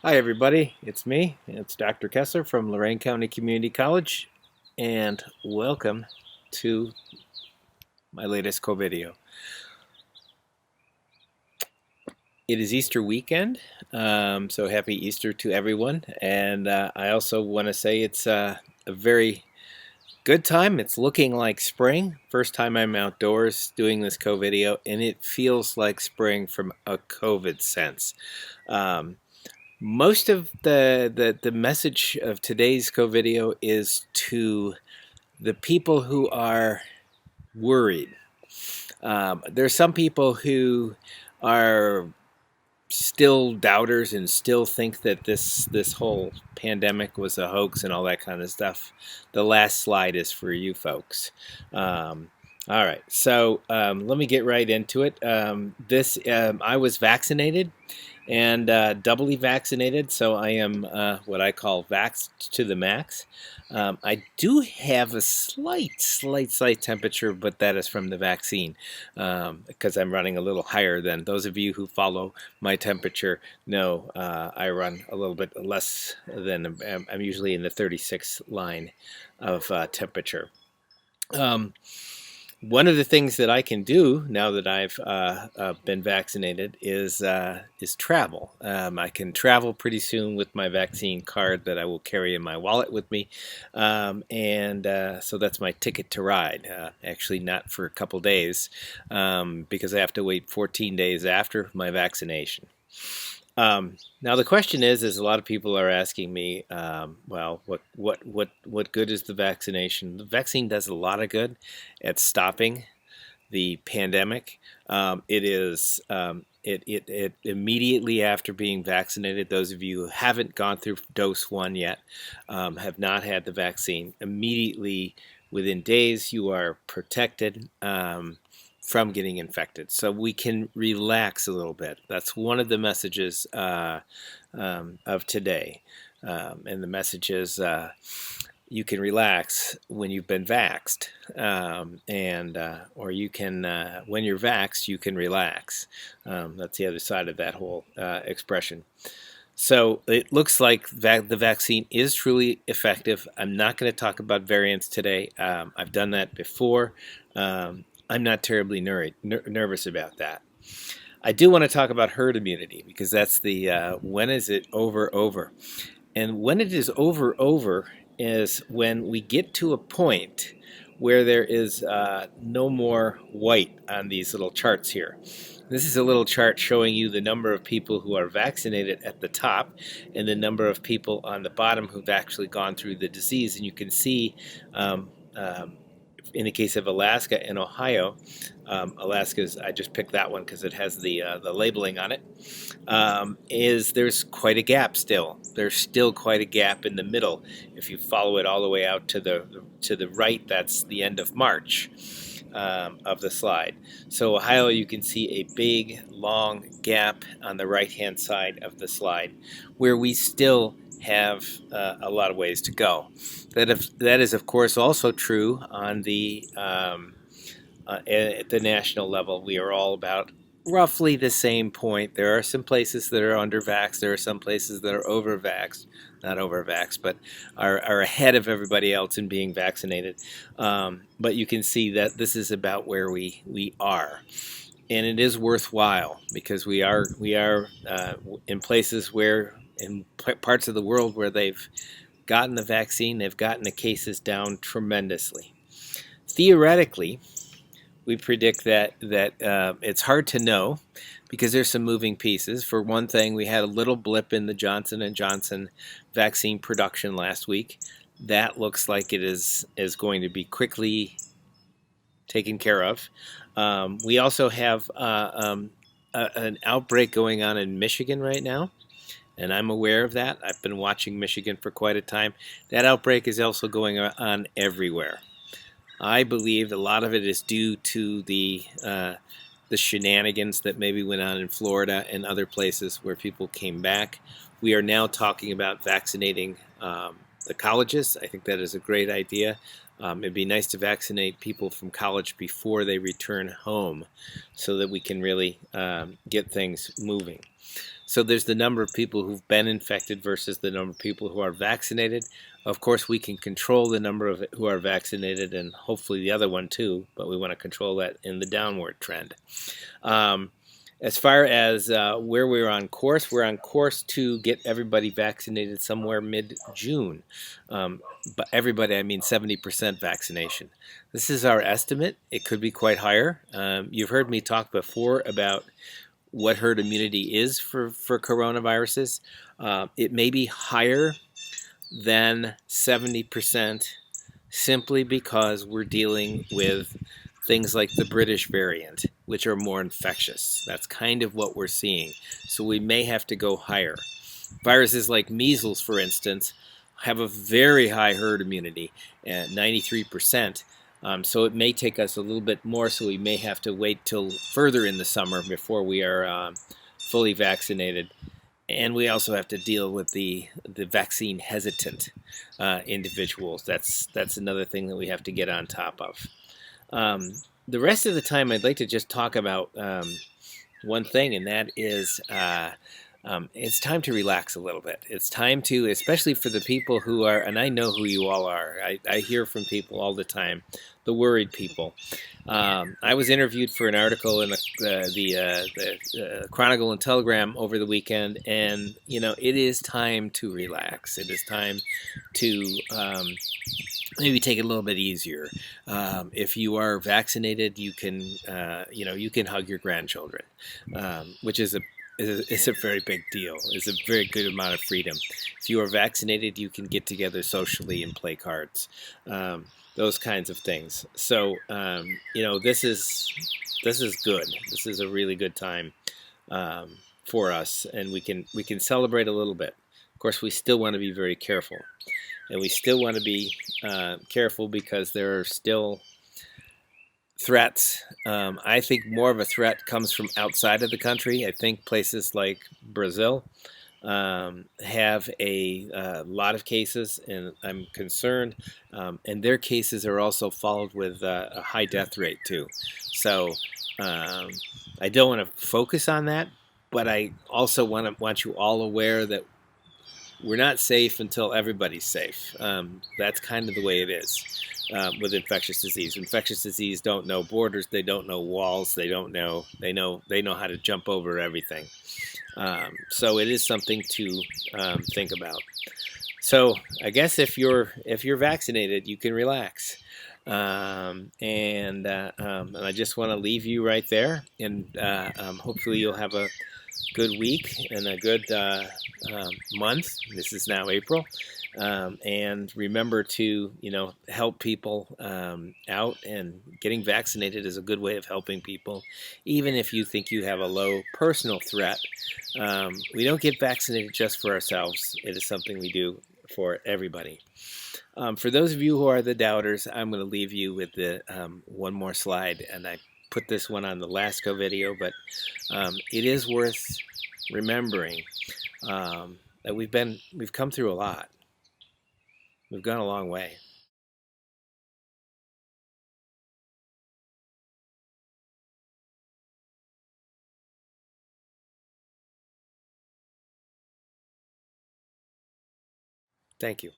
Hi, everybody. It's me. It's Dr. Kestler from Lorain County Community College, and welcome to my latest co-video. It is Easter weekend, so happy Easter to everyone. And I also want to say it's a very good time. It's looking like spring. First time I'm outdoors doing this co-video, and it feels like spring from a COVID sense. Um, Most of the message of today's co-video is to the people who are worried. There are some people who are still doubters and still think that this whole pandemic was a hoax and all that kind of stuff. The last slide is for you folks. All right, so let me get right into it. I was vaccinated and doubly vaccinated, so I am what I call vaxxed to the max. I do have a slight temperature, but that is from the vaccine because I'm running a little higher than those of you who follow my temperature know. I run a little bit less than I'm usually in the 36 line of temperature. One of the things that I can do now that I've been vaccinated is travel. I can travel pretty soon with my vaccine card that I will carry in my wallet with me, and so that's my ticket to ride. Actually, not for a couple days because I have to wait 14 days after my vaccination. Now the question is a lot of people are asking me, well, what good is the vaccination? The vaccine does a lot of good at stopping the pandemic. It immediately after being vaccinated, those of you who haven't gone through dose 1 yet, have not had the vaccine, immediately within days you are protected from getting infected. So we can relax a little bit. That's one of the messages of today. And the message is you can relax when you've been vaxxed. Or you can, when you're vaxxed, you can relax. That's the other side of that whole expression. So it looks like the vaccine is truly effective. I'm not going to talk about variants today. I've done that before. I'm not terribly nervous about that. I do want to talk about herd immunity because that's the when is it over. And when it is over is when we get to a point where there is no more white on these little charts here. This is a little chart showing you the number of people who are vaccinated at the top and the number of people on the bottom who've actually gone through the disease. And you can see in the case of Alaska and Ohio, Alaska's, I just picked that one because it has the labeling on it, is there's quite a gap still. There's still quite a gap in the middle. If you follow it all the way out to the right, that's the end of March of the slide. So Ohio, you can see a big, long gap on the right-hand side of the slide where we still have a lot of ways to go. That is, of course, also true on at the national level. We are all about roughly the same point. There are some places that are under-vaxxed. There are some places that are over-vaxxed. Not over-vaxxed, but are ahead of everybody else in being vaccinated. But you can see that this is about where we are. And it is worthwhile because we are in places where, in parts of the world where they've gotten the vaccine, they've gotten the cases down tremendously. Theoretically, we predict that it's hard to know because there's some moving pieces. For one thing, we had a little blip in the Johnson & Johnson vaccine production last week. That looks like it is going to be quickly taken care of. We also have an outbreak going on in Michigan right now, and I'm aware of that. I've been watching Michigan for quite a time. That outbreak is also going on everywhere. I believe a lot of it is due to the shenanigans that maybe went on in Florida and other places where people came back. We are now talking about vaccinating the colleges. I think that is a great idea. It'd be nice to vaccinate people from college before they return home so that we can really get things moving. So there's the number of people who've been infected versus the number of people who are vaccinated. Of course, we can control the number of who are vaccinated and hopefully the other one too, but we want to control that in the downward trend. Um, as far as where we're on course to get everybody vaccinated somewhere mid-June. But everybody, I mean 70% vaccination. This is our estimate. It could be quite higher. You've heard me talk before about what herd immunity is for coronaviruses. It may be higher than 70% simply because we're dealing with things like the British variant, which are more infectious. That's kind of what we're seeing. So we may have to go higher. Viruses like measles, for instance, have a very high herd immunity at 93%. So it may take us a little bit more, so we may have to wait till further in the summer before we are fully vaccinated. And we also have to deal with the vaccine hesitant individuals. That's another thing that we have to get on top of. The rest of the time, I'd like to just talk about one thing, and that is it's time to relax a little bit. It's time to, especially for the people who are, and I know who you all are. I hear from people all the time, the worried people. I was interviewed for an article in the Chronicle and Telegram over the weekend, and it is time to relax. It is time to maybe take it a little bit easier. If you are vaccinated, you can you can hug your grandchildren, which is a very big deal. It's a very good amount of freedom. If you are vaccinated, you can get together socially and play cards, those kinds of things. So this is good. This is a really good time for us, and we can celebrate a little bit. Of course, we still want to be very careful, and we still want to be careful because there are still threats. I think more of a threat comes from outside of the country. I think places like Brazil have a lot of cases, and I'm concerned. And their cases are also followed with a high death rate too. So I don't want to focus on that, but I also want you all aware that we're not safe until everybody's safe. That's kind of the way it is with infectious disease. Infectious disease don't know borders. They don't know walls. They know how to jump over everything. So it is something to think about. So I guess if you're vaccinated, you can relax. And I just want to leave you right there. And hopefully you'll have a good week and a good month. This is now April. And remember to, help people out, and getting vaccinated is a good way of helping people. Even if you think you have a low personal threat, we don't get vaccinated just for ourselves. It is something we do for everybody. For those of you who are the doubters, I'm going to leave you with the one more slide, and I put this one on the last video, but it is worth remembering that we've come through a lot. We've gone a long way. Thank you.